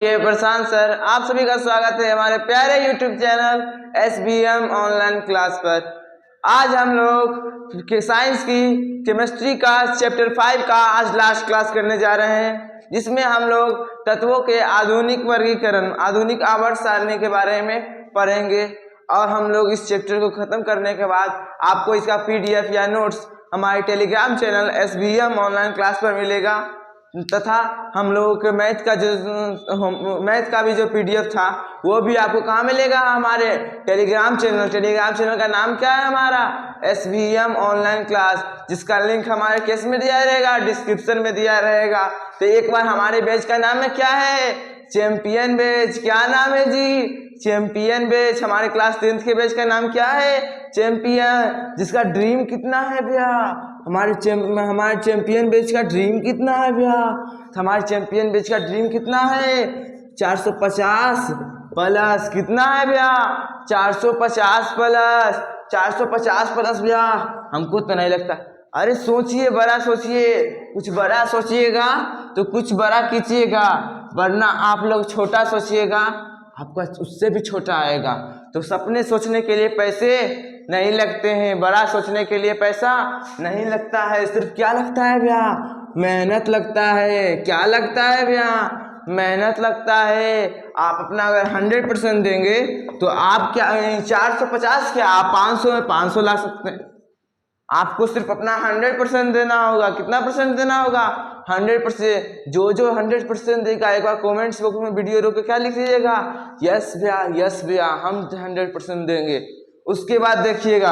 के प्रशांत सर, आप सभी का स्वागत है हमारे प्यारे YouTube channel SBM online class पर। आज हम लोग के साइंस की केमिस्ट्री का चैप्टर 5 का आज लास्ट क्लास करने जा रहे हैं, जिसमें हम लोग तत्वों के आधुनिक वर्गीकरण, आधुनिक आवर्त सारणी के बारे में पढ़ेंगे। और हम लोग इस चैप्टर को खत्म करने के बाद आपको इसका PDF या नोट्स हमारे Telegram channel SBM online class पर मिलेगा, तथा हम लोगों के मैथ का भी जो PDF था वो भी आपको कहाँ मिलेगा, हमारे टेलीग्राम चैनल का नाम क्या है, हमारा SBM ऑनलाइन क्लास, जिसका लिंक हमारे केस में दिया रहेगा, डिस्क्रिप्शन में दिया रहेगा। तो एक बार हमारे बैच का नाम है क्या है, चैंपियन बैच। क्या नाम है जी, चैंपियन बैच। हमारे क्लास 10th के बैच का नाम क्या है, चैंपियन, जिसका ड्रीम कितना है भैया, हमारे चैंपियन बैच का ड्रीम कितना है भैया, हमारे चैंपियन बैच का ड्रीम कितना है, 450 प्लस। कितना है भैया, 450 प्लस, 450 प्लस भैया। हमको तो नहीं लगता, अरे सोचिए, बड़ा सोचिए, कुछ बड़ा सोचिएगा तो कुछ बड़ा कीजिएगा, वरना आप लोग छोटा सोचिएगा आपका उससे भी छोटा आएगा। तो सपने सोचने के लिए पैसे नहीं लगते हैं, बड़ा सोचने के लिए पैसा नहीं लगता है, सिर्फ क्या लगता है भैया, मेहनत लगता है। क्या लगता है भैया, मेहनत लगता है। आप अपना अगर 100% देंगे तो आप क्या 450 क्या आप 500 में 500 ला सकते हैं। आपको सिर्फ अपना 100% देना होगा। कितना परसेंट देना होगा, 100%। जो 100% देगा, एक बार कमेंट्स बॉक्स में वीडियो रोक के क्या लिख लीजिएगा, यस भैया, यस भैया, हम 100% देंगे। उसके बाद देखिएगा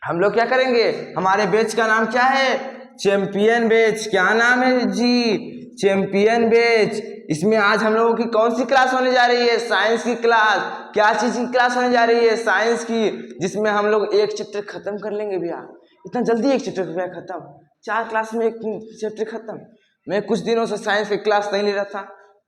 हम लोग क्या करेंगे, हमारे बैच का नाम क्या है, चैंपियन बैच। क्या नाम है जी, चैंपियन बैच। इसमें आज हम लोगों की कौन सी क्लास होने जा रही है, साइंस की क्लास। क्या चीज की क्लास होने जा रही है, साइंस की, जिसमें हम लोग एक चैप्टर खत्म कर लेंगे भैया। इतना जल्दी एक चैप्टर भैया खत्म, 4 क्लास में एक चैप्टर खत्म। मैं कुछ दिनों से साइंस की क्लास नहीं ले रहा था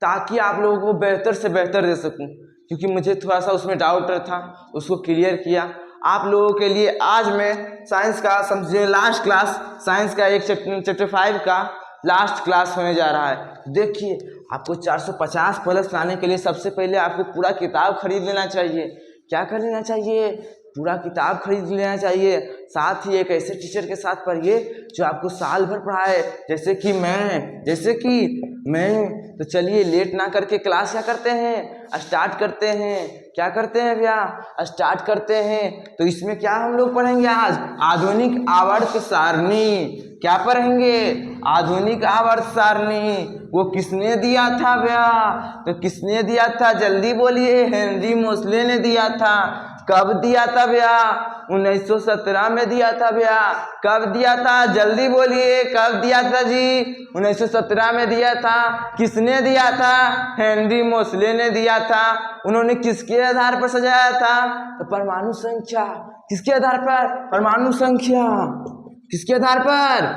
ताकि आप लोगों को बेहतर से बेहतर दे सकूं, क्योंकि मुझे थोड़ा सा उसमें डाउट था, उसको क्लियर किया आप लोगों के लिए। आज मैं साइंस का समझिए लास्ट क्लास, साइंस का एक चैप्टर 5 का लास्ट क्लास होने जा रहा है। देखिए, आपको 450 प्लस लाने के लिए सबसे पहले आपको पूरा किताब खरीद लेना चाहिए। क्या कर लेना चाहिए, पूरा किताब खरीद लेना चाहिए। साथ ही एक ऐसे टीचर के साथ पढ़िए जो आपको साल भर पढ़ाए, जैसे कि मैं। तो चलिए लेट ना करके क्लास क्या करते हैं, स्टार्ट करते हैं। क्या करते हैं भैया, स्टार्ट करते हैं। तो इसमें क्या हम लोग पढ़ेंगे आज, आधुनिक आवर्त सारणी। क्या पढ़ेंगे, आधुनिक आवर्त सारणी। वो किसने दिया था भैया, तो किसने दिया था, जल्दी बोलिए, हेनरी मोसले ने दिया था। कब दिया था भैया, 1917 में दिया था भैया। कब दिया था, जल्दी बोलिए, कब दिया था जी, 1917 में दिया था। किसने दिया था, हेनरी मोसले ने दिया था। उन्होंने किसके आधार पर सजाया था, तो परमाणु संख्या। किसके आधार पर, परमाणु संख्या। किसके आधार पर,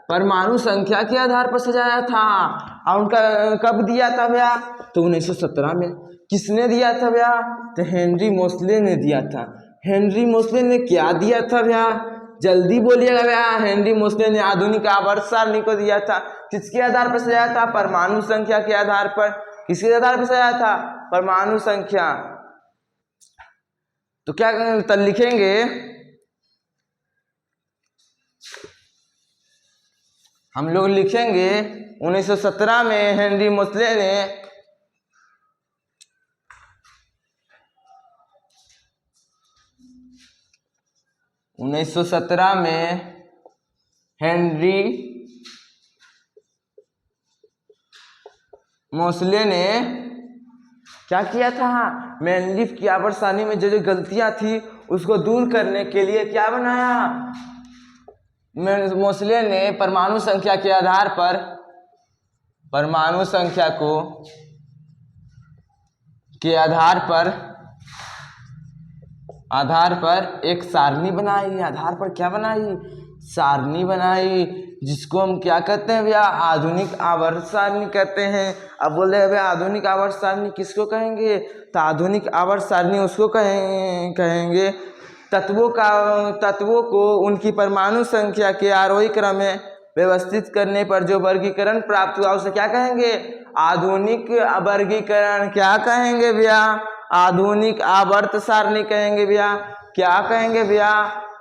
परमाणु संख्या के आधार पर सजाया था। और उनका कब दिया था भैया, तो 1917 में। किसने दिया था भैया, तो हेनरी मोसले ने दिया था। हेनरी मोसले ने क्या दिया था भैया, जल्दी बोलिएगा भैया। हेनरी मोसले ने आधुनिक आवर्त सारणी को दिया था। किसके आधार पर सजाया था, परमाणु संख्या के आधार पर। किसके आधार पर सजाया था, परमाणु संख्या। तो क्या लिखेंगे, हम लोग लिखेंगे 1917 में हेनरी मोसले ने 1917 में हेनरी मोसले ने क्या किया था, मैनलिफ की आवर्त सारणी में जो जो गलतियां थी उसको दूर करने के लिए क्या बनाया, मोसले ने परमाणु संख्या के आधार पर, परमाणु संख्या को के आधार पर एक सारणी बनाई। आधार पर क्या बनाई, सारणी बनाई, जिसको हम क्या कहते हैं भैया, आधुनिक आवर्त सारणी कहते हैं। अब बोल रहे हैं भैया आधुनिक आवर्त सारणी किसको कहेंगे, तो आधुनिक आवर्त सारणी उसको कहेंगे तत्वों को उनकी परमाणु संख्या के आरोही क्रम में व्यवस्थित करने पर जो वर्गीकरण प्राप्त हुआ उसे क्या कहेंगे, आधुनिक वर्गीकरण क्या कहेंगे भैया? आधुनिक आवर्त सारणी कहेंगे भैया। क्या कहेंगे भैया?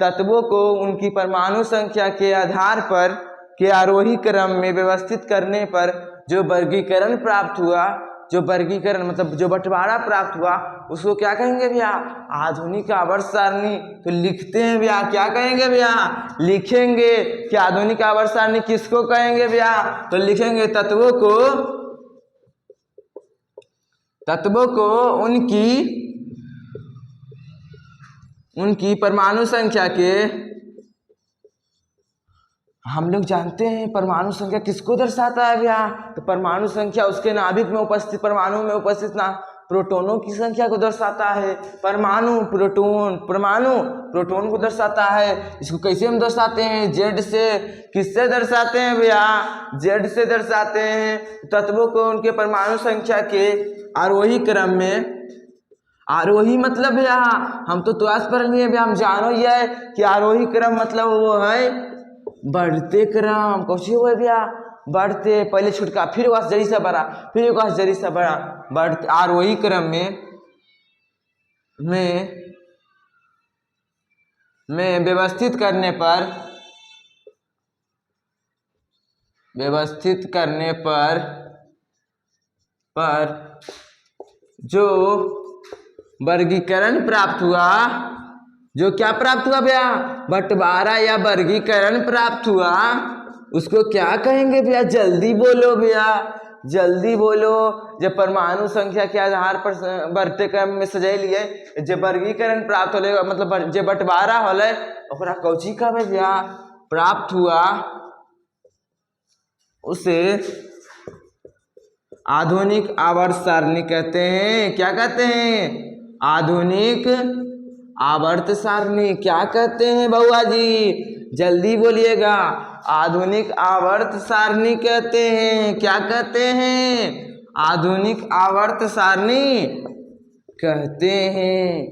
तत्वों को उनकी परमाणु संख्या के आधार पर के आरोही क्रम में व्यवस्थित करने पर जो वर्गीकरण प्राप्त हुआ, जो वर्गीकरण मतलब जो बंटवारा प्राप्त हुआ, उसको क्या कहेंगे भैया? आधुनिक आवर्त सारणी। तो लिखते हैं भैया, क्या कहेंगे भैया? लिखेंगे कि आधुनिक आवर्त सारणी किसको कहेंगे भैया? तो लिखेंगे तत्वों को उनकी परमाणु संख्या के, हम लोग जानते हैं परमाणु संख्या किसको दर्शाता है भैया? तो परमाणु संख्या उसके नाभिक में उपस्थित परमाणु में उपस्थित ना प्रोटोनों की संख्या को दर्शाता है। प्रोटोन को दर्शाता है। इसको कैसे हम दर्शाते हैं? जेड से। किससे दर्शाते हैं भैया? जेड से दर्शाते हैं। तत्वों को उनके परमाणु संख्या के आरोही क्रम में, आरोही मतलब भैया हम तो क्लास पर लिए भैया, हम जानो ही है कि आरोही क्रम मतलब वो है बढ़ते क्रम। कौशी हुआ भैया? बढ़ते, पहले छुटका, फिर वह जरी से बड़ा, फिर वह जरी से बड़ा, बढ़ते आरोही क्रम में व्यवस्थित करने पर जो वर्गीकरण प्राप्त हुआ, जो क्या प्राप्त हुआ भैया? बंटवारा या वर्गीकरण प्राप्त हुआ, उसको क्या कहेंगे भैया? जल्दी बोलो भैया, जल्दी बोलो। जब परमाणु संख्या के आधार पर बढ़ते क्रम में सजैलिए, जब वर्गीकरण प्राप्त होले मतलब जब बंटवारा होले, ओकरा कौची कहबे भैया? प्राप्त हुआ, उसे आधुनिक आवर्त सारणी कहते हैं। क्या कहते हैं? आधुनिक आवर्त सारणी। क्या कहते हैं बउआ जी? जल्दी बोलिएगा। आधुनिक आवर्त सारणी कहते हैं। क्या कहते हैं? आधुनिक आवर्त सारणी कहते हैं।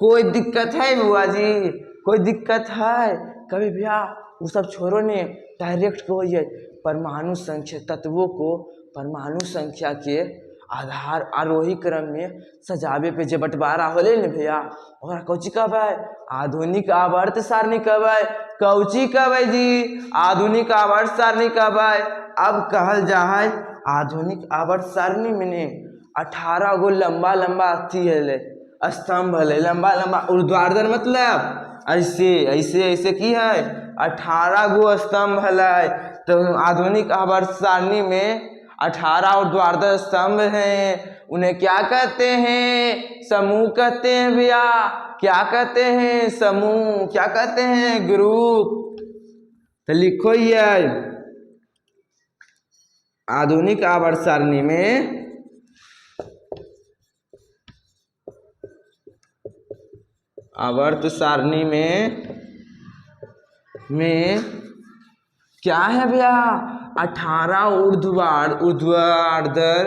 कोई दिक्कत है बुआ जी? कोई दिक्कत है? कभी भैया वो सब छोड़ो ने, डायरेक्ट कहिए परमाणु संख्या, तत्वों को परमाणु संख्या के आधार आरोही क्रम में सजावे पे जे बंटवारा होले न भैया, ओकरा कौची कहबै? आधुनिक आवर्त सारणी कहबै। कौची कहबै जी? आधुनिक आवर्त सारणी कहबै। अब कहल जा है आधुनिक आवर्त सारणी में 18 गो लंबा लंबा अथी है, स्तंभ है, लंबा लंबा ऊर्ध्वाधर मतलब ऐसे ऐसे ऐसे की है 18 गो स्तंभ है। तो आधुनिक आवर्त सारणी में 18 ऊर्ध्वाधर स्तंभ हैं। उन्हें क्या कहते हैं? समूह कहते हैं भैया। क्या कहते हैं? समूह। क्या कहते हैं? ग्रुप। तो लिखो ये आधुनिक आवर्त सारणी में क्या है भैया? 18 ऊर्ध्वाधर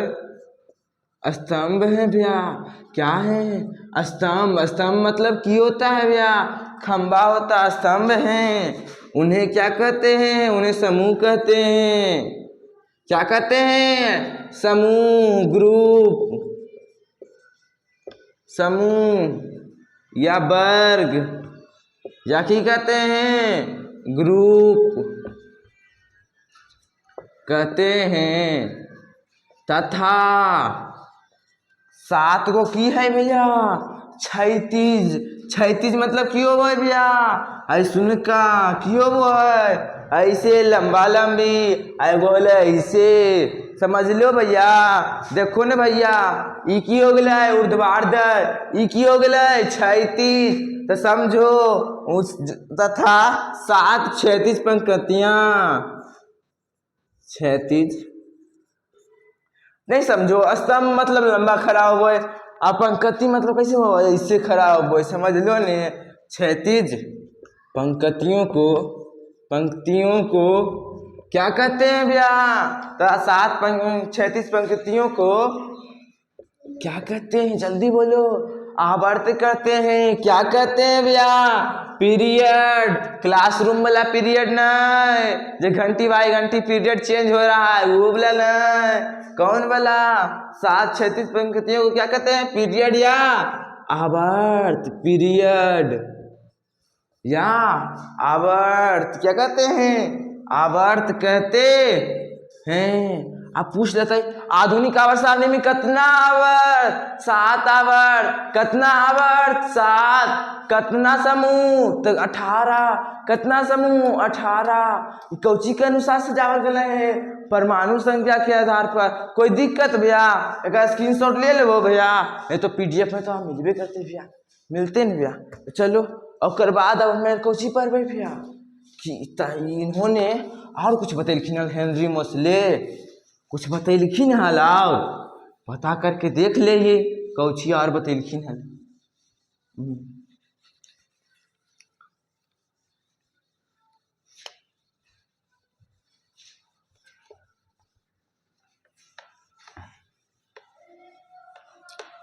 स्तंभ है भैया। क्या है? स्तंभ। स्तंभ मतलब की होता है भैया? खंबा होता है, स्तंभ हैं। उन्हें क्या कहते हैं? उन्हें समूह कहते हैं। क्या कहते हैं? समूह, ग्रुप, समूह या वर्ग, या की कहते हैं? ग्रुप कहते हैं। तथा 7 गो की है भैया? क्षैतिज। क्षैतिज मतलब की हो है भैया? ऐसुन का की हो है? ऐसे लंबा लंबी, बोले ऐसे, समझ लो भैया। देखो न भैया, ई की हो गया है ऊर्ध्वाधर, ई की हो गया है क्षैतिज। तो समझो उस तथा 7 क्षैतिज पंक्तियां। क्षैतिज नहीं समझो। स्तंभ मतलब लंबा खड़ा हो गए, और पंक्ति मतलब कैसे हो? इससे खड़ा हो गए, समझ लो ने। क्षैतिज पंक्तियों को क्या कहते हैं भैया? तो 7 क्षैतिज पंक्तियों को क्या कहते हैं? जल्दी बोलो। आवर्त करते हैं। क्या कहते हैं भैया? पीरियड। क्लासरूम वाला पीरियड नहीं, जो घंटी बाई घंटी पीरियड चेंज हो रहा है वो वाला नहीं। कौन वाला? 7 36 पंक्तियों को क्या कहते हैं? पीरियड या आवर्त। पीरियड या आवर्त क्या कहते हैं? आवर्त कहते हैं। आप पूछ लेते आधुनिक आवर्त सारणी में कितना आवर्त? 7 आवर्त। कितना आवर्त? 7। कितना समूह? तो 18। कितना समूह? 18। कौची के अनुसार सजावल गया है? परमाणु संख्या के आधार पर। कोई दिक्कत भैया? एक स्क्रीनशॉट ले लो भैया, नहीं तो पीडीएफ में तो हम मिलबे करते भैया, मिलते नहीं भैया। चलो और बाद अब मैं कौची पर भैया कि इन्होंने और कुछ बतैलखिन हेनरी मोसले, कुछ बतैलखिन हालाव पता करके देख ले ये कौची और बतैलखिन हल।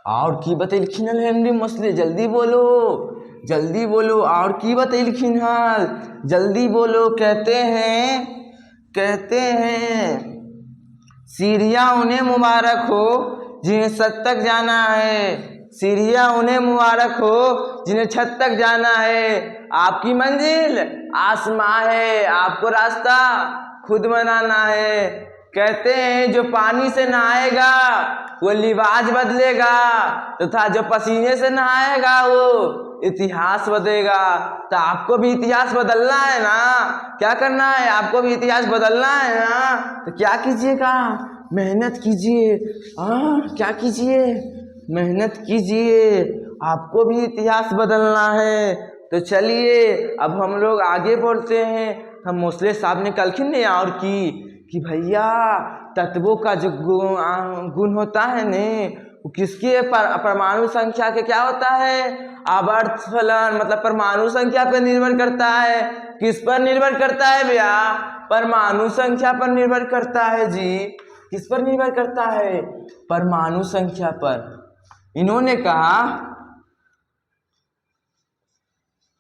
और की बतैलखिन हल हेनरी मोसले? जल्दी बोलो, जल्दी बोलो, और की बतैलखिन हल? जल्दी बोलो। कहते हैं सीढ़ियाँ उन्हें मुबारक हो जिन्हें छत तक जाना है। सीढ़ियाँ उन्हें मुबारक हो जिन्हें छत तक जाना है। आपकी मंजिल आसमां है, आपको रास्ता खुद बनाना है। कहते हैं जो पानी से नहाएगा वो लिबास बदलेगा, तथा जो पसीने से नहाएगा वो इतिहास बदलेगा। तो आपको भी इतिहास बदलना है ना? क्या करना है? आपको भी इतिहास बदलना है ना? तो क्या कीजिएगा? मेहनत कीजिए। क्या कीजिए? मेहनत कीजिए, आपको भी इतिहास बदलना है। तो चलिए अब हम लोग आगे बढ़ते हैं। हम मोसले साहब ने कलखिन ने और कि भैया तत्वों का जो गुण होता है ने वो किसके परमाणु संख्या के क्या होता है? आवर्त फलन, मतलब परमाणु संख्या पर निर्भर करता है। किस पर निर्भर करता है भैया? परमाणु संख्या पर निर्भर करता है जी। किस पर निर्भर करता है? परमाणु संख्या पर। इन्होंने कहा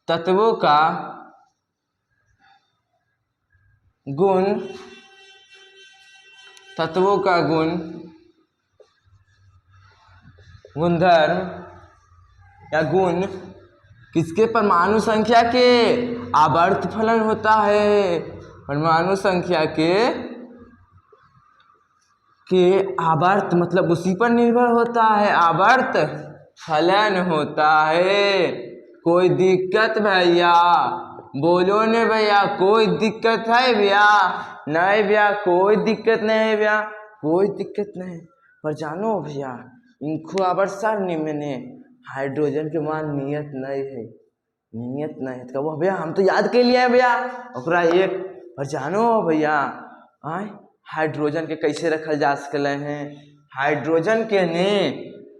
तत्वों का गुण, तत्वों का गुणधर्म या गुण किसके? परमाणु संख्या के आवर्त फलन होता है। परमाणु संख्या के आवर्त मतलब उसी पर निर्भर होता है, आवर्त फलन होता है। कोई दिक्कत भैया? बोलो ने भैया, कोई दिक्कत है भैया? नहीं भैया, कोई दिक्कत नहीं है भैया, कोई दिक्कत नहीं। पर जानो भैया इनको आवर्त सारणी मैंने हाइड्रोजन के मान नियत नहीं है, नियत नहीं है। तो भैया हम तो याद के लिए हैं भैया ओकरा एक। पर जानो भैया हाइड्रोजन के कैसे रखल जा सकले हैं? हाइड्रोजन के ने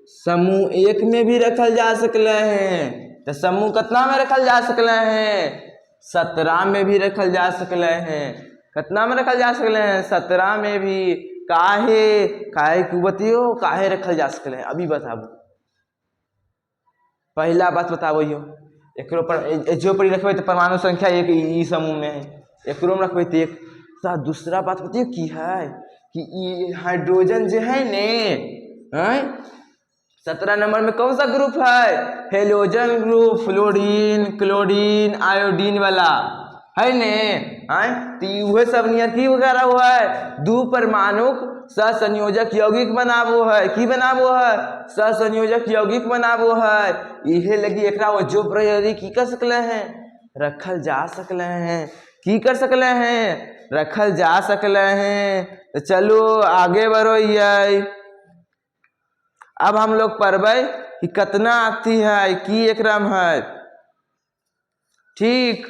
समूह 1 में भी रखल जा सकले हैं। तो समूह कितना में रखल जा सकले हैं? 17 में भी रखल जा सकले हैं। कितना में रखल जा सकले हैं? 17 में भी। काहे कुबतियो काहे रखल जा सकले हैं? अभी बताबो, पहला बात बताबो यो। एकरो पर जो पर रखबे तो परमाणु संख्या 1 ई समूह में है, एकरो में रखबे तो 1। दूसरा बात बताइए की है कि ये हाइड्रोजन जो है ने 17 नंबर में कौन सा ग्रुप है? Halogen group, fluorine, chlorine, iodine वाला है ने। तो वह सब नियर की वगैरह हुआ है, 2 परमाणुक सहसंयोजक यौगिक बनाबो है। की बनाबो है? सहसंयोजक यौगिक बनाबो है। इहे लगी एकरा जो प्रयोगी की कर सकले हैं? रखल जा सकले हैं। की कर सकले हैं? रखल जा सकले हैं। तो चलो आगे बढ़ो। ये अब हम लोग पढ़बै कि कितना आती है की एकरा में है। ठीक,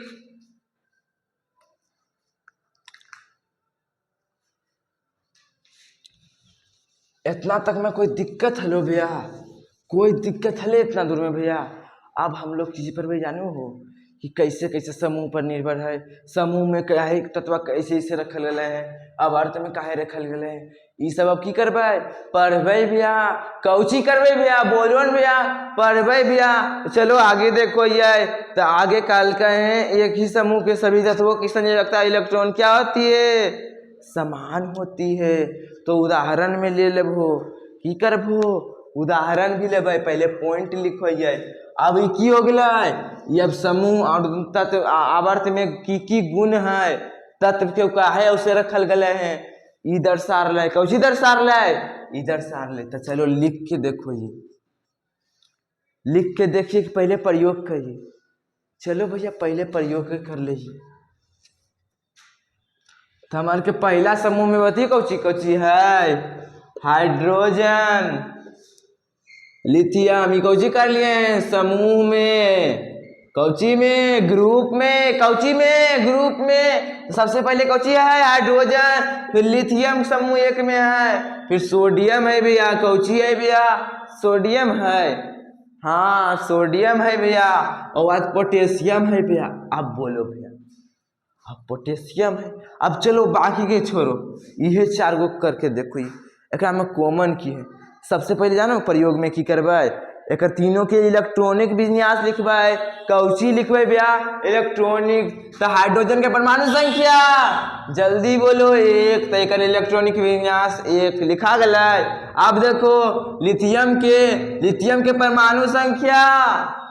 इतना तक में कोई दिक्कत हलो भैया? कोई दिक्कत हले इतना दूर में भैया? अब हम लोग चीज पर भाई जानो हो कि कैसे कैसे समूह पर निर्भर है। समूह में काहे तत्व कैसे रखल गए हैं, आवर्त में काहे रखल गए हैं, ई सब अब की करबै, पढ़बै भैया। कौची करबै भैया, बोलो न भैया, पढ़बै भैया। चलो आगे देखो ये, तो आगे काल का है एक ही समूह के सभी तत्वों की संयोजकता इलेक्ट्रॉन क्या होती है, समान होती है। तो उदाहरण में ले लेबो, की करबो, उदाहरण भी लेबै, पहले पॉइंट लिखो ये। अब ई की हो गए, ये अब समूह और तत्व आवर्त में की गुण है, तत्व के का है उसे रखल गए हैं, ई दर्शा रहे, कौची दर्शा रहे, ई दर्शा रहे। तो चलो लिख के देखो, ये लिख के देखिए कि पहले प्रयोग करिए। चलो भैया पहले प्रयोग कर लीजिए। तो हमारे के पहला समूह में बती कौची कौची है, हाइड्रोजन, लिथियम, ये कौची कर लिए हैं, समूह में, कौची में, ग्रुप में, कौची में, ग्रुप में। तो सबसे पहले कौची है, हाइड्रोजन, फिर लिथियम समूह एक में है, फिर सोडियम है भैया, कौची है भैया, सोडियम है, हाँ सोडियम है भैया, और बाद पोटेशियम है भैया। अब बोलो भैया, अब पोटेशियम है। अब चलो बाकी के छोड़ो, ये चार गो करके देखो, एक में कॉमन की है। सबसे पहले जानो प्रयोग में की करबै, एक तीनों के इलेक्ट्रॉनिक विन्यास लिखबै, कौची लिखबै भैया, इलेक्ट्रॉनिक। तो हाइड्रोजन के परमाणु संख्या जल्दी बोलो, एक, तो एक इलेक्ट्रॉनिक विन्यास एक लिखा गया। अब देखो लिथियम के परमाणु संख्या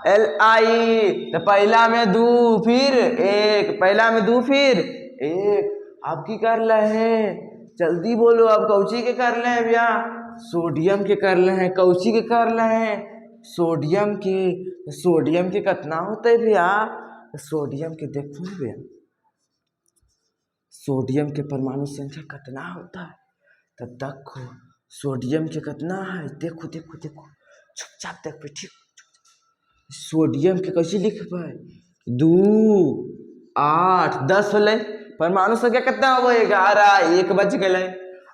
Li, तो पहला में 2 फिर 1, पहला में 2 फिर 1। अब की कर रहे हैं, जल्दी बोलो, अब कौची के कर रहे हैं भैया, सोडियम के कर रहे हैं, कौची के कर रहे हैं, सोडियम के। सोडियम के कितना होता है भैया, सोडियम के देखो भैया, सोडियम के परमाणु संख्या कितना होता है, तो देखो सोडियम के कितना है, देखो देखो देखो, चुपचाप देख पे, ठीक। सोडियम के कैसे लिखबै, 2 8 10 होले, परमाणु संख्या कितना हो, 11, 1 बच गए।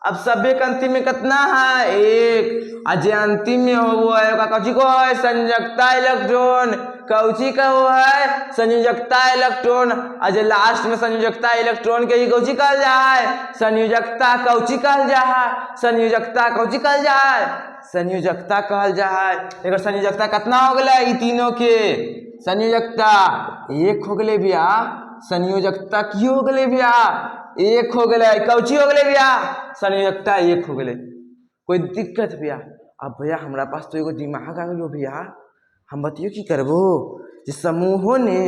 अब सभ्य के अंतिम में कितना है, 1, अजय अंतिम में हो है कौची को है, संयोजकता इलेक्ट्रॉन, कौची का वो है, संयोजकता इलेक्ट्रॉन। अजय लास्ट में संयोजकता इलेक्ट्रॉन के ही कौची कहल जाए, संयोजकता कौची कहल जाए, संयोजकता कौची कहल जाए, संयोजकता कहल जाए। एक संयोजकता कितना हो गया, ई तीनों के संयोजकता 1 हो गए भैया, संयोजकता की हो गए भैया, 1 हो गए, कौची हो गए भैया, संयोजकता 1 हो गए। कोई दिक्कत भैया, अब भैया हमारा पास तो एगो दिमाग आ गयो भैया, हम बतियो की करबो, जिस समूहों ने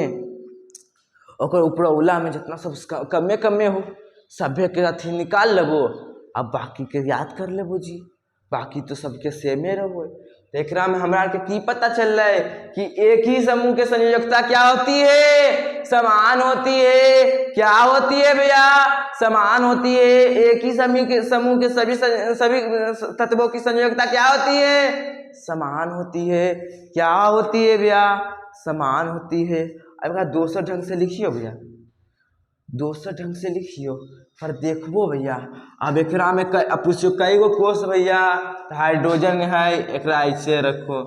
ओकर उपरौला में जितना सब कमे कमे हो, सभ्य के अथी निकाल लेबो, अब बाकी के याद कर लेबो जी, बाकी तो सबके सेमे रहो। तो एक में हमरा के की पता चल रहा है कि एक ही समूह के संयोजकता क्या होती है, समान होती है। क्या होती है भैया, समान होती है। एक ही समूह के सभी तत्वों की संयोजकता क्या होती है, समान होती है। क्या होती है भैया, समान होती है। अब दोसर ढंग से लिखियो भैया, दोसर ढंग से लिखियो, पर देखबो भैया। अब एकरा में पूछो कई गो कोष भैया, हाइड्रोजन है, एकरा ऐसे रखो,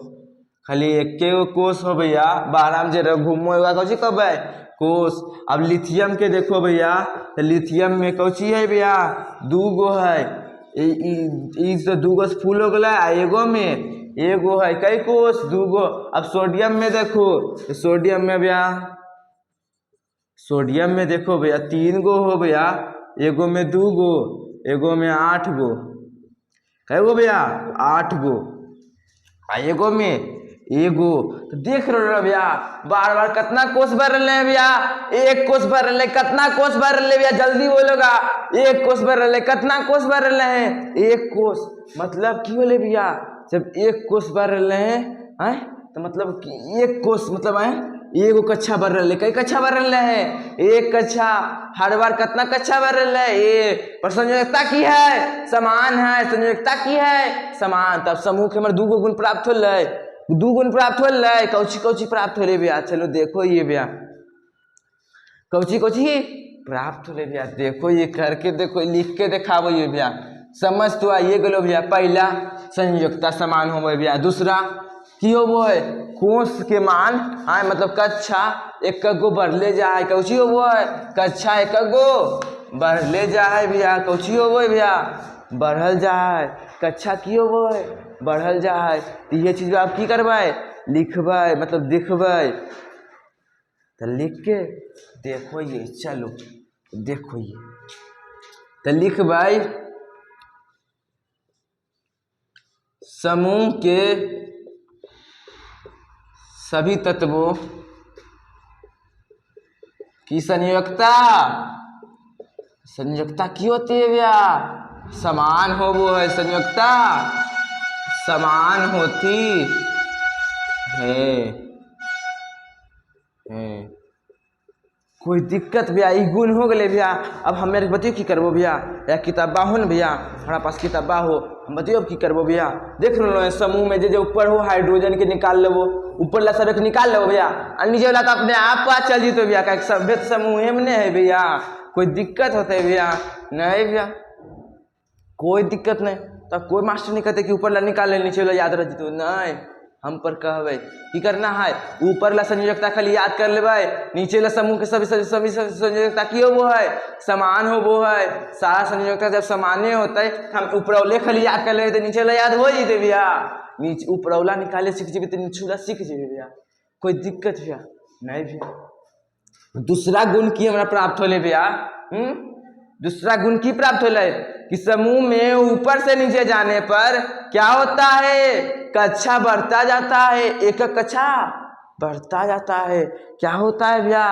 खाली एक गो कोष हो भैया, बारह में जे घूमो कौची कहबै, कोष। अब लिथियम के देखो भैया, तो लिथियम में कौची है भैया, 2 गो है, तो 2 गो फूल हो गया, एगो में एगो है, कई कोष, 2 गो। अब सोडियम में देखो, तो सोडियम में भैया, सोडियम में देखो भैया 3 गो हो भैया, एगो में 2 गो, एगो में 8 गो, कै गो भैया, 8 गो, एगो में एगो। तो देख रहे हो भैया, बार बार कितना कोष भर रहे हैं भैया, 1 कोष भर रहे, कितना कोष भर रहे भैया, जल्दी बोलोगा, 1 कोष भर रहे, कितना कोष भर रहे हैं, 1 कोष। मतलब की बोले भैया, जब 1 कोष भर रहे हैं, तो मतलब कि 1 कोष मतलब है एगो कक्षा भर रहे, कई कक्षा भर रहे हैं, 1 कक्षा। हर बार कितना कक्षा भर रहे हैं, 1। पर संयोजकता की है, समान है, संयोजकता की है, समान। तब समूह के हमारे 2 गो गुण प्राप्त हो रहे, 2 गुण प्राप्त हो रहे, कौची कौची प्राप्त हो रहे भैया, चलो देखो ये भैया, कौची कौची प्राप्त हो रहे भैया, देखो ये करके देखो, लिख के दिखाओ ये भैया, समझ तो आइए गलो भैया। पहला संयोजकता समान हो भैया, दूसरा की हो है, कोष के मान आए, मतलब कक्षा 1 गो बढ़ले जाए, कौची हो है, कक्षा 1 गो बढ़ले जाए भैया, कौची हो भैया, बढ़ल जा है, कक्षा की होबो है बढ़ल जा है। तो ये चीज आप की करबै लिखबै मतलब दिखबै। तो लिख के देखो ये, चलो देखो ये, तो लिखबै समूह के सभी तत्वों की संयोजकता। संयोजकता की होती है भैया, समान हो वो है संयोजकता, समान होती है। कोई दिक्कत भैया ई गुण हो गए भैया। अब हम मेरे बतियो की करबो भैया, या किताबा हो न भैया, हमारा पास किताबा हो, हम बतियो अब की करबो भैया। देख लो समूह में जो ऊपर हो हाइड्रोजन के निकाल लेबो, ऊपर ला सब निकाल लो भैया, और नीचे वाला तो अपने आप पा चल जीतो भैया, का सभ्य समूह में है भैया। कोई दिक्कत होता है भैया? नहीं भैया कोई दिक्कत नहीं। तो कोई मास्टर नहीं कहते कि ऊपर ला निकाल ले नीचे वाला याद रह जीतो, नहीं। हम पर कहबै की करना है, ऊपर ला संयोजकता खाली याद कर लेबै, नीचे ला समूह के सभी संयोजकता की हो है समान हो वो है। सारा संयोजकता जब समाने होते हम ऊपरौले खाली याद कर ले तो नीचे वाला याद हो जीते भैया। नीचे ऊपरौला निकाले सीख जेबे तो नीचे वाला सीख जेबे भैया, कोई दिक्कत भैया नहीं भैया। दूसरा गुण की हमरा प्राप्त होले भैया, दूसरा गुण की प्राप्त होले कि समूह में ऊपर से नीचे जाने पर क्या होता है, कक्षा बढ़ता जाता है, एक कक्षा बढ़ता जाता है। क्या होता है भैया,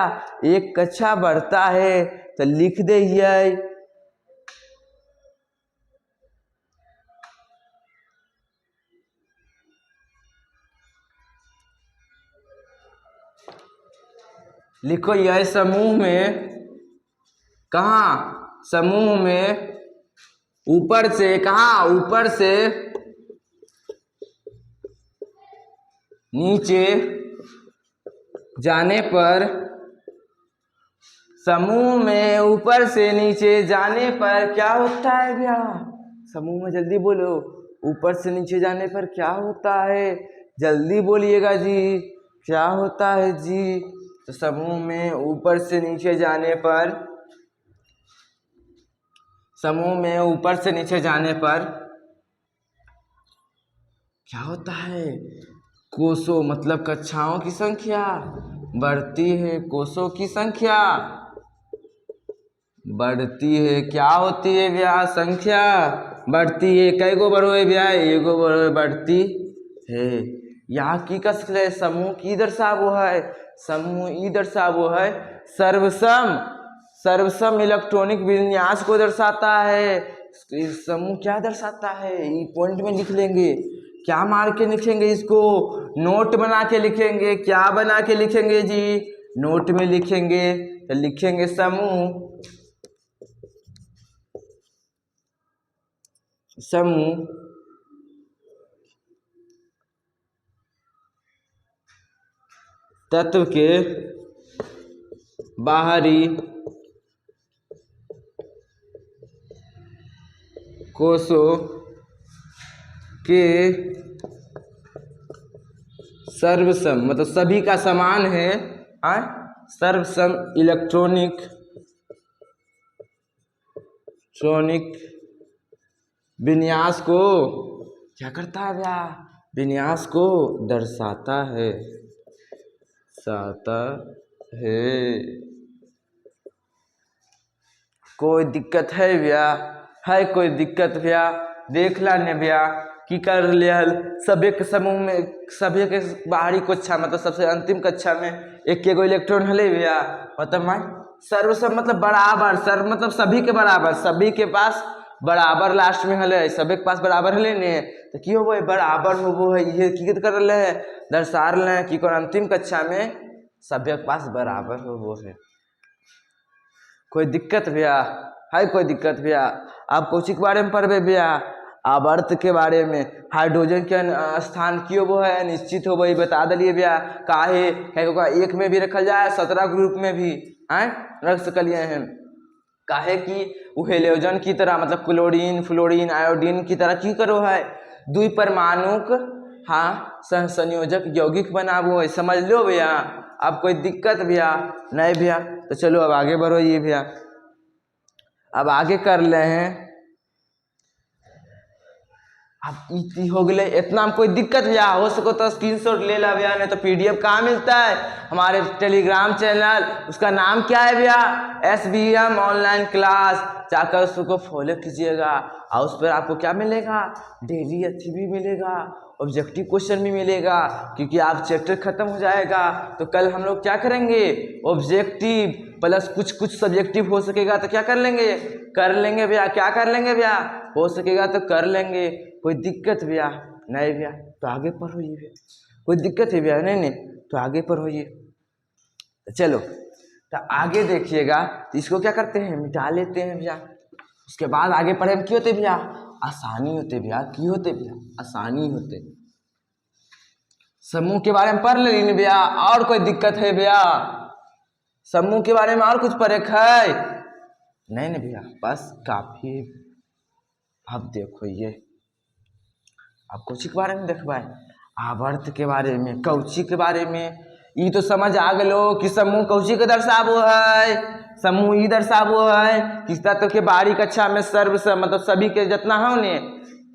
एक कक्षा बढ़ता है। तो लिख दे लिखो यह समूह में, कहाँ समूह में ऊपर से, कहाँ ऊपर से नीचे जाने पर, समूह में ऊपर से नीचे जाने पर क्या होता है भैया, समूह में जल्दी बोलो, ऊपर से नीचे जाने पर क्या होता है, जल्दी बोलिएगा जी, क्या होता है जी। तो समूह में ऊपर से नीचे जाने पर, समूह में ऊपर से नीचे जाने पर क्या होता है, कोषों मतलब कक्षाओं की संख्या बढ़ती है, कोषों की संख्या बढ़ती है। क्या होती है भैया, संख्या बढ़ती है। कई गो बढ़ो है भैया, एगो बढ़ो बढ़ती है। यहाँ की कस है, समूह की दर्शावो है, समूह ई दर्शावो है सर्वसम, सर्वसम इलेक्ट्रॉनिक विन्यास को दर्शाता है। समूह क्या दर्शाता है, ये पॉइंट में लिख लेंगे, क्या मार के लिखेंगे इसको, नोट बना के लिखेंगे। क्या बना के लिखेंगे जी, नोट में लिखेंगे। तो लिखेंगे समूह, समूह तत्व के बाहरी कोषों के सर्वसम मतलब सभी का समान है, सर्वसम इलेक्ट्रॉनिक विन्यास को क्या करता है भैया, विन्यास को दर्शाता है, दर्शाता है। कोई दिक्कत है भैया, है कोई दिक्कत भैया? देख ला ने भैया की कर लिया, सभी के समूह में, सभी के बाहरी कक्षा मतलब सबसे अंतिम कक्षा में एक एगो इलेक्ट्रॉन हले भैया, मतलब मैं सर्वसम मतलब बराबर, सर्व मतलब सभी के बराबर, सभी के पास बराबर लास्ट में हले, सभी के पास बराबर हले ने। तो की हो बराबर हो है, ये की कर रहे हैं, दर्शा रहे हैं कि अंतिम कक्षा में सभी के पास बराबर हो वो है। कोई दिक्कत भैया, है कोई दिक्कत भैया? आप कोची के बारे में पढ़बे भैया, आवर्त के बारे में, हाइड्रोजन के स्थान क्यों वो है निश्चित हो वही बता दिलिए भैया। काहे एक में भी रखल जाए 17 ग्रुप में भी रख सकलिए हैं, काहे कि वो हेलोजन की तरह मतलब क्लोरीन फ्लोरीन आयोडीन की तरह की करो है, दुई परमाणुक संयोजक यौगिक बनाबो है, समझ लो भैया। अब कोई दिक्कत भैया? नहीं भैया। तो चलो अब आगे बढ़ो ये भैया, अब आगे कर ले हैं अब इतनी हो गए, इतना में कोई दिक्कत भैया हो सको तो स्क्रीनशॉट ले ला भैया, नहीं तो पीडीएफ कहाँ मिलता है? हमारे टेलीग्राम चैनल, उसका नाम क्या है भैया? SBM online class. जाकर उसको फॉलो कीजिएगा और उस पर आपको क्या मिलेगा? डेली अच्छी भी मिलेगा, ऑब्जेक्टिव क्वेश्चन भी मिलेगा, क्योंकि आप चैप्टर खत्म हो जाएगा तो कल हम लोग क्या करेंगे? ऑब्जेक्टिव प्लस कुछ कुछ सब्जेक्टिव हो सकेगा तो क्या कर लेंगे? कर लेंगे भैया। क्या कर लेंगे भैया? हो सकेगा तो कर लेंगे। कोई दिक्कत भैया? नहीं भैया, तो आगे पढ़ोइए भैया। कोई दिक्कत है भैया? नहीं नहीं, तो आगे पढ़ोइए। चलो तो आगे देखिएगा, तो इसको क्या करते हैं? मिटा लेते हैं भैया। उसके बाद आगे पढ़े में क्यों होते भैया? आसानी होते भैया। क्यों होते भैया? आसानी होते। समूह के बारे में पढ़ लेंगे भैया। और कोई दिक्कत है भैया? समूह के बारे में और कुछ पढ़े है? नहीं नहीं भैया, बस काफी। अब देखो ये अब कौची के बारे में देखवाए? आवर्त के बारे में, कौची के बारे में। ये तो समझ आ गलो कि समूह कौची के दर्शावो है। समूह ई दर्शावो है कि तत्व के बाहरी कक्षा में सर्व मतलब सभी के जितना हो ने,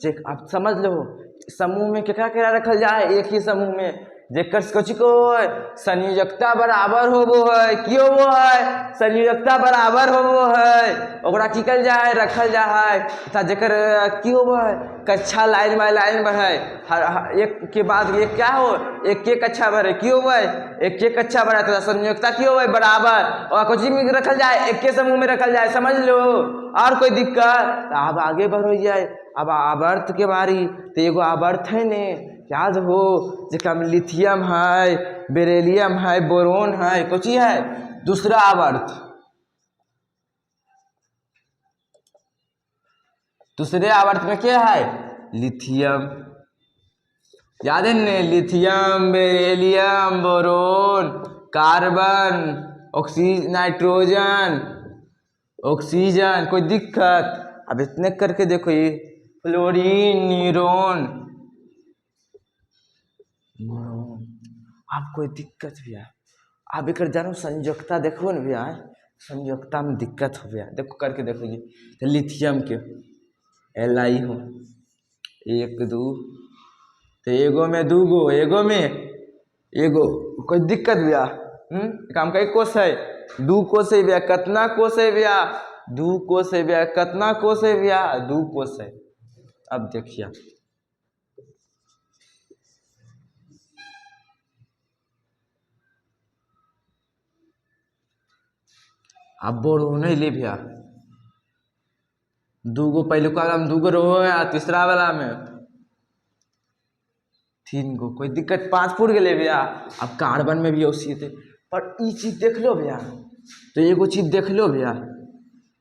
चेक आप समझ लो। समूह में क्या क्या रखल जाए? एक ही समूह में जेकर कौची को संयोजकता बराबर होबो है। क्यों वो है? संयोजकता बराबर होबो है, ओकरा की कल जाए? रखल जाए। तथा जेकर क्यों वो है? कक्षा लाइन बाय लाइन बढ़े, हर एक के बाद एक क्या हो? एक के कक्षा बढ़े। क्यों वो है? एक के कक्षा बढ़े, तथा संयोजकता क्यों है? बराबर। और कौची में रखल जाए? एक के समूह में रखल जाए। समझ लो। और कोई दिक्कत? अब आगे बढ़ो जाए। अब आवर्त के बारी, तो एगो आवर्त है ने, याद हो, जेका में लिथियम है, बेरिलियम है, बोरोन है, कौची है? दूसरा आवर्त। दूसरे आवर्त में क्या है? लिथियम। याद है ने? Lithium, beryllium, boron, carbon, nitrogen, oxygen. कोई दिक्कत? अब इतने करके देखो, ये फ्लोरीन, न्यूरोन। अब कोई दिक्कत भैया? अब एक जानो संयोजकता देखो न भैया, संयोजकता में दिक्कत हो भैया। देखो करके देखो ये, तो लिथियम के Li हो 1 2, तो एगो में दूगो, एगो में एगो। कोई दिक्कत भैया? काम का एक कोष है, 2 कोष है भैया। कितना कोष है भैया? 2 कोष है भैया। कितना कोष है भैया? 2 कोष है। अब देखिए, अब बोरोन नहीं ले भैया। 2 गो पहले वाला में 2 गो रहो है, तीसरा वाला में 3 गो। कोई दिक्कत? 5 फुट गए भैया। अब कार्बन में भी उसी थे। पर ये चीज देख लो भैया, तो एगो चीज देख लो भैया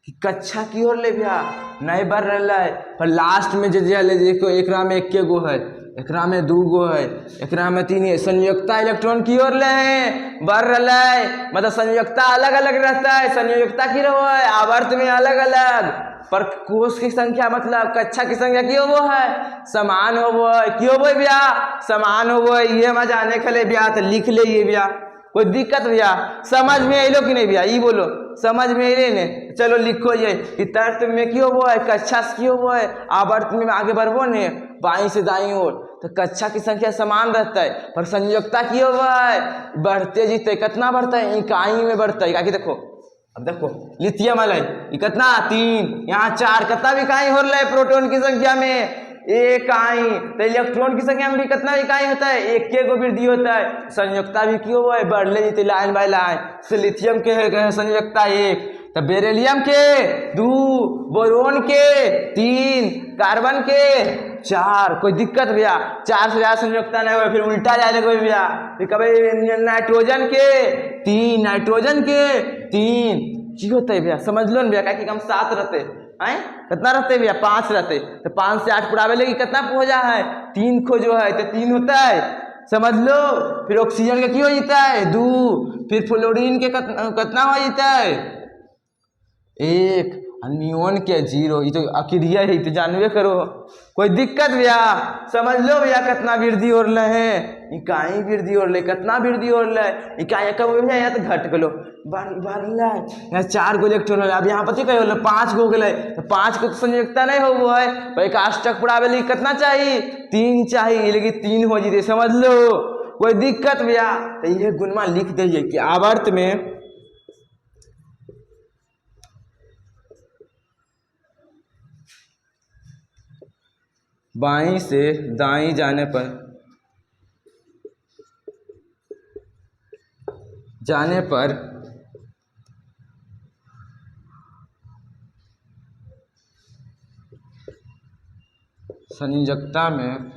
कि कक्षा की ओर ले भैया नहीं बढ़ रहा है, पर लास्ट में जो देखो एकरा में 1 गो है, एकरा में 2 गो है, एकरा में 3 है। संयोजकता इलेक्ट्रॉन की ओर ले है, बढ़ रहा है। मतलब संयोजकता अलग अलग रहता है। संयोजकता की रहो है आवर्त में अलग अलग, पर कोष की संख्या मतलब कक्षा की संख्या क्यों वो है? समान हो वो है। क्यों वो भैया? समान हो वो है। ये मत जाने के लिए भैया, तो लिख ले ये भैया। कोई दिक्कत भैया? समझ में आई लो कि नहीं भैया? ये बोलो, समझ में आई ने? चलो लिखो ये कि तर्क में क्यों वो है, कक्षा से क्यों वो है, आवर्त में आगे बढ़बो ने बाई से दाई ओर, तो कक्षा की संख्या समान रहता है, पर संयोजकता क्यों वो है? बढ़ते जीते। कितना बढ़ता है? इकाई में बढ़ता है। क्या देखो, अब देखो लिथियम है कितना? 3, यहाँ 4। कितना इकाई हो रहा है प्रोटॉन की संख्या में? 1 इकाई। तो इलेक्ट्रॉन की संख्या में भी कितना इकाई होता है? 1 के को वृद्धि होता है। संयोजकता भी क्यों हुआ है? बढ़ ले जीते लाइन बाय लाइन। से लिथियम के है संयोजकता 1, तो बेरिलियम के 2, बोरोन के 3, कार्बन के 4। कोई दिक्कत भैया? 4 से ज्यादा संयोजकता नहीं हुआ, फिर उल्टा जाए कोई भैया। फिर कभी नाइट्रोजन के 3, नाइट्रोजन के 3 की होता है भैया? समझ लो ना भैया, क्या हम 7 रहते हैं, कितना रहते भैया? 5 रहते, तो 5 से 8 पुरावे लगी कितना हो जा है? 3 खो जो है, तो 3 होता है। समझ लो। फिर ऑक्सीजन के क्यों हो जाता है? 2। फिर फ्लोरीन के कितना हो जाता है? 1। नियोन के जीरो, ये तो अक्रिया है, तो जानवे करो। कोई दिक्कत भैया समझ लो भैया, कितना वृद्धि हो रहा है, इकाई वृद्धि हो रहा है, कितना वृद्धि हो रहा है, इकाई कम हो जाए या तो घट गलो, बढ़ रहा है। यहाँ 4 गो इलेक्ट्रॉन है, अब यहाँ पता कहे हो 5 गो गए, तो 5 को तो संयोजकता नहीं हो वो है भाई, काष्टक पढ़ावे लिए कितना चाहिए, 3 चाहिए, लेकिन 3 हो जाते, समझ लो। कोई दिक्कत भैया, तो ये गुणमा लिख दीजिए कि आवर्त में बाईं से दाईं जाने पर संयोजकता में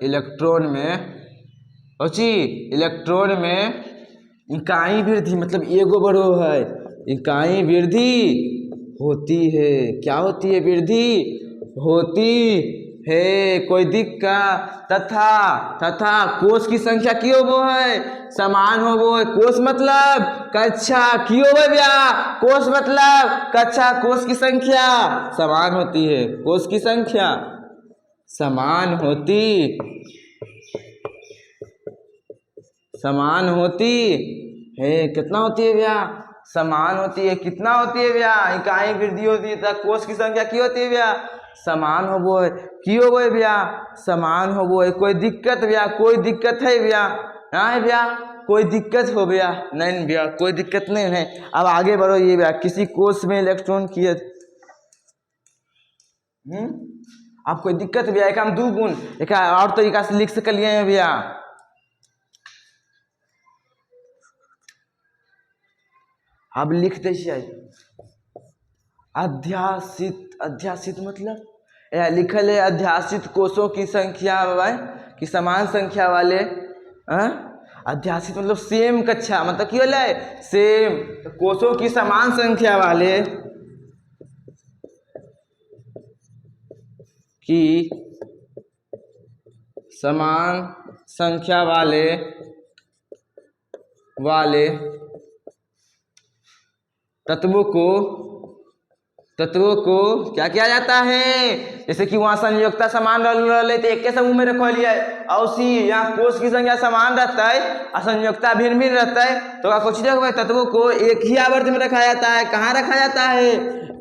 इलेक्ट्रॉन में इकाई वृद्धि, मतलब एगो बड़ो है, इकाई वृद्धि होती है। क्या होती है? वृद्धि होती है। कोई दिक्कत? तथा कोष की संख्या क्यों वो है समान हो वो है। कोष मतलब कक्षा, क्यों है भैया? कोष मतलब कक्षा, कोष की संख्या समान होती है, कोष की संख्या समान होती है। कितना होती है भैया? समान होती है। कितना होती है भैया? इकाई वृद्धि होती है, तब कोष की संख्या क्यों होती है भैया? समान हो वो है। क्यों वो है भैया? समान हो वो है। कोई दिक्कत भैया? कोई दिक्कत है भैया? हाँ भैया, कोई दिक्कत हो भैया? नहीं भैया, कोई दिक्कत नहीं है। अब आगे बढ़ो। ये भैया, किसी कोष में इलेक्ट्रॉन की अब कोई दिक्कत भैया? एक हम 2 गुण एक और तरीका से लिख सकलिए हैं भैया। अब लिखते अध्यासित मतलब लिखल है अध्यासित कोषों की संख्या कि समान संख्या वाले अध्यासित मतलब सेम कक्षा, मतलब क्यों है सेम, कोषों की समान संख्या वाले की समान संख्या वाले तत्वों को क्या किया जाता है? जैसे कि वहां संयोजकता समान रहे तो एक के समूह में रखो लिया और सी यहाँ कोष की संख्या समान रहता है और संयोजकता भिन्न भिन्न रहता है, तो कुछ तत्वों को एक ही आवर्त में रखा जाता है। कहाँ रखा जाता है?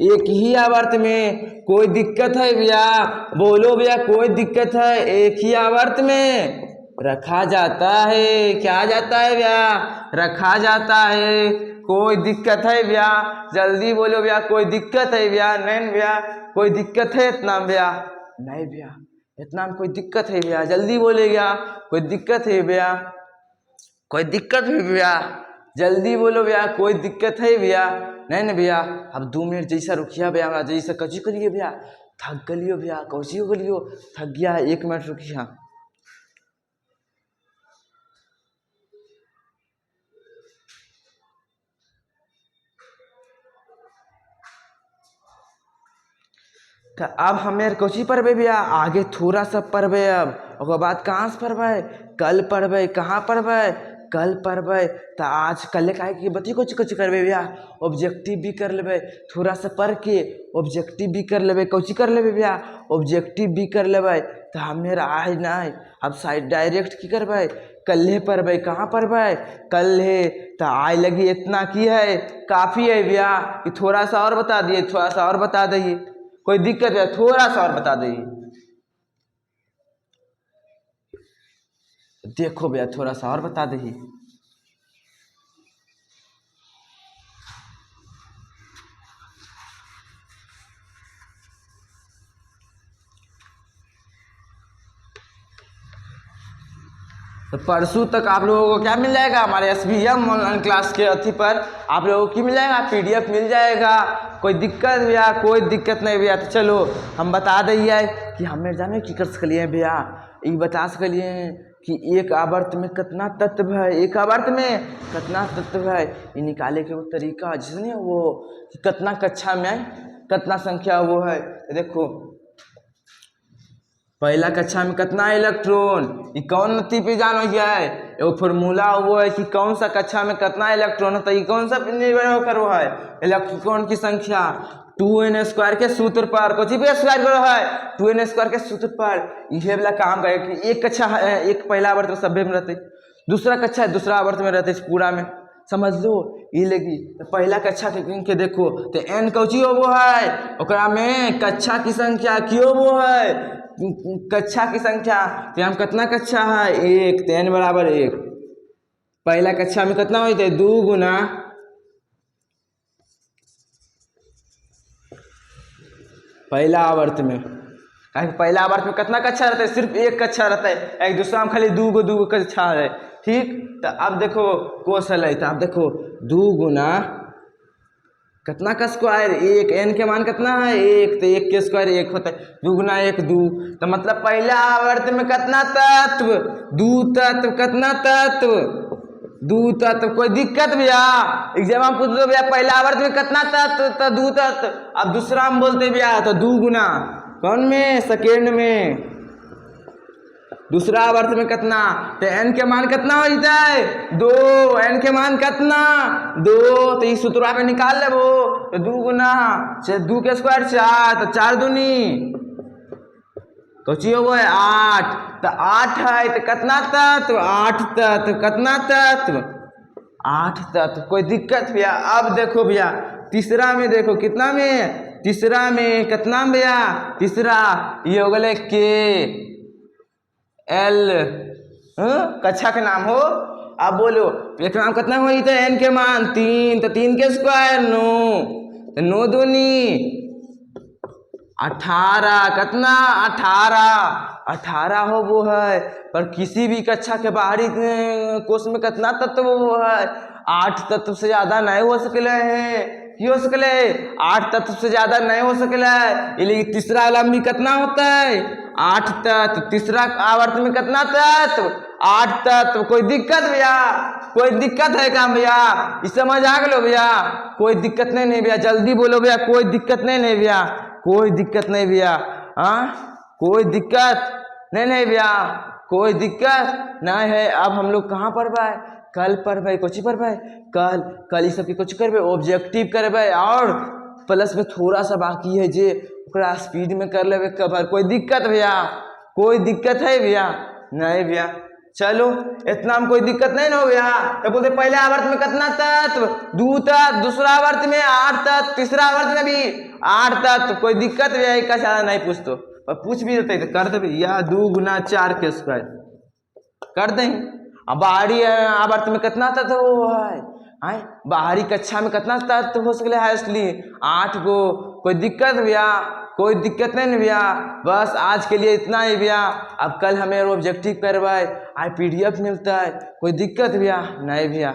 एक ही आवर्त में। कोई दिक्कत है भैया? बोलो भैया, कोई दिक्कत है? एक ही आवर्त में रखा जाता है। क्या जाता है भैया? रखा जाता है। कोई दिक्कत है भैया? जल्दी बोलो भैया, कोई दिक्कत है भैया? नहीं भैया, कोई दिक्कत है इतना भैया? नहीं भैया, इतना में कोई दिक्कत है भैया? जल्दी बोले भैया, कोई दिक्कत है भैया? कोई दिक्कत है भैया? जल्दी बोलो भैया, कोई दिक्कत है भैया? नहीं भैया, अब 2 मिनट जैसा रुकिया भैया, जैसा कची करिए भैया, थक गलियो भैया, कौची हो गलियो, थक गया, 1 मिनट रुकिया। तो अब हमें कोची पढ़बे भैया? आगे थोड़ा सा पढ़बे। अब ओकर बाद कहाँ से पढ़बे? कल पढ़बे। कहाँ पढ़बे? कल पढ़बे। तो आज कल का कि बच्ची कुछ करबे भैया? ऑब्जेक्टिव भी कर लेबे, थोड़ा सा पढ़ के ऑब्जेक्टिव भी कर लेबे। कोची कर लेबे भैया? ऑब्जेक्टिव भी कर लेबे। तो हमें आज नहीं, अब साइड डायरेक्ट की करबे? कल्हे पढ़बे। कहाँ पढ़बे? कल्हे। तो आय लगी इतना की है काफ़ी है भैया कि थोड़ा सा और बता दिए, थोड़ा सा और बता दिए। कोई दिक्कत है? थोड़ा सा और बता दीजिए। देखो भैया, थोड़ा सा और बता दीजिए। तो परसों तक आप लोगों को क्या मिल जाएगा? हमारे SBM ऑनलाइन क्लास के अथी पर आप लोगों को मिल जाएगा, PDF मिल जाएगा। कोई दिक्कत भैया? कोई दिक्कत नहीं भैया। तो चलो हम बता दिए कि हमें जाने की कर सकलिए भैया, ये बता सकलिए कि एक आवर्त में कितना तत्व है, एक आवर्त में कितना तत्व है, ये निकाले के वो तरीका जिसने वो कितना कक्षा में कितना संख्या वो है। देखो पहला कक्षा में कितना इलेक्ट्रॉन, ये कौन नती पे जानो गया है, एगो फॉर्मूला वो है कि कौन सा कक्षा में कितना इलेक्ट्रॉन होता है, ये कौन सा निर्भर करो है, इलेक्ट्रॉन की संख्या 2n² के सूत्र पर, कुछ भी स्क्वायर करो है 2n² के सूत्र पर। ये वाला काम करे कि एक कक्षा है, एक पहला आवर्त में सभ्य में रहते, दूसरा कक्षा है दूसरा आवर्त में रहते पूरा में, समझ लो ये लगी। तो पहला कक्षा के देखो तो n कौची वो है, ओकरा में कक्षा की संख्या क्यों वो है, कक्षा की संख्या, तो हम कितना कक्षा है 1, तो n बराबर 1। पहला कक्षा में कितना होते 2 गुना पहला आवर्त में, पहला आवर्त में कितना कक्षा रहता है, सिर्फ एक कक्षा रहता है, एक दूसरा में खाली 2 कक्षा है, ठीक। तो अब देखो क्वेश्चन है, तो अब देखो 2 गुना कितना का स्क्वायर 1, n के मान कितना है 1, तो 1 के स्क्वायर 1 होता है, 2 गुना 1 2, तो मतलब पहला आवर्त में कितना तत्व 2 तत्व, कितना तत्व 2 तत्व। कोई दिक्कत भैया, एग्जाम में पूछ दो भैया पहला आवर्त में कितना तत्व, तो 2 तत्व। अब दूसरा हम बोलते भैया तो 2 गुना कौन में सेकेंड में, दूसरा आवर्त में कितना, तो n के मान कितना हो जाता है 2, n के मान कितना 2, तो इस सूत्र पे निकाल ले वो, तो 2 गुना 2 के स्क्वायर 4, तो 4 दूनी कौची हो है 8, तो 8 है तो कितना तत्व 8 तत्व, कितना तत्व 8 तत्व। कोई दिक्कत भैया। अब देखो भैया तीसरा में देखो कितना में, तीसरा में कितना भैया, तीसरा ये हो गए के एल कक्षा के नाम हो। अब बोलो एक नाम कितना हो तो n के मान 3, तो 3 के स्क्वायर 9, 9 दूनी 18, कितना 18 हो वो है, पर किसी भी कक्षा के बाहरी कोष में कितना तत्व वो है, 8 तत्व से ज्यादा नहीं हो सकले है, क्यों हो सकले 8 तत्व से ज्यादा नहीं हो सकला है, इसलिए तीसरा वाला में कितना होता है 8 तत्व, तीसरा आवर्त में कितना तत्व 8 तत्व। कोई दिक्कत भैया, कोई दिक्कत है क्या भैया, इस समझ आ गलो भैया, कोई दिक्कत नहीं भैया, जल्दी बोलो भैया, कोई दिक्कत नहीं भैया, कोई दिक्कत नहीं भैया, हाँ कोई दिक्कत नहीं भैया, कोई दिक्कत नहीं है। अब हम लोग कहाँ पर भाई, कल पर भाई कुछ पर भाई, कल इस सबकी कुछ करबे ऑब्जेक्टिव करबे, और प्लस में थोड़ा सा बाकी है जे ओकरा स्पीड में कर लेबे कवर। कोई दिक्कत भैया, कोई दिक्कत है भैया, नहीं भैया चलो इतना में कोई दिक्कत नहीं ना हो भैया। तो बोलते पहले आवर्त में कितना तत्व 2 तत्व, दूसरा आवर्त में 8 तत्व, तीसरा आवर्त में भी 8 तत्व। कोई दिक्कत भैया, एक का ज्यादा नहीं पूछ, तो और पूछ भी देते तो कर दे भैया 2 गुना 4 के स्क्वायर कर दें। अब बाहरी आवर्त में कितना तत्व वो है, बाहरी कक्षा में कितना तत्व हो सकले है, इसलिए 8 गो। कोई दिक्कत भैया, कोई दिक्कत नहीं भैया, बस आज के लिए इतना ही भैया। अब कल हमें ऑब्जेक्टिव करवाए, आज PDF मिलता है, कोई दिक्कत भैया नहीं भैया।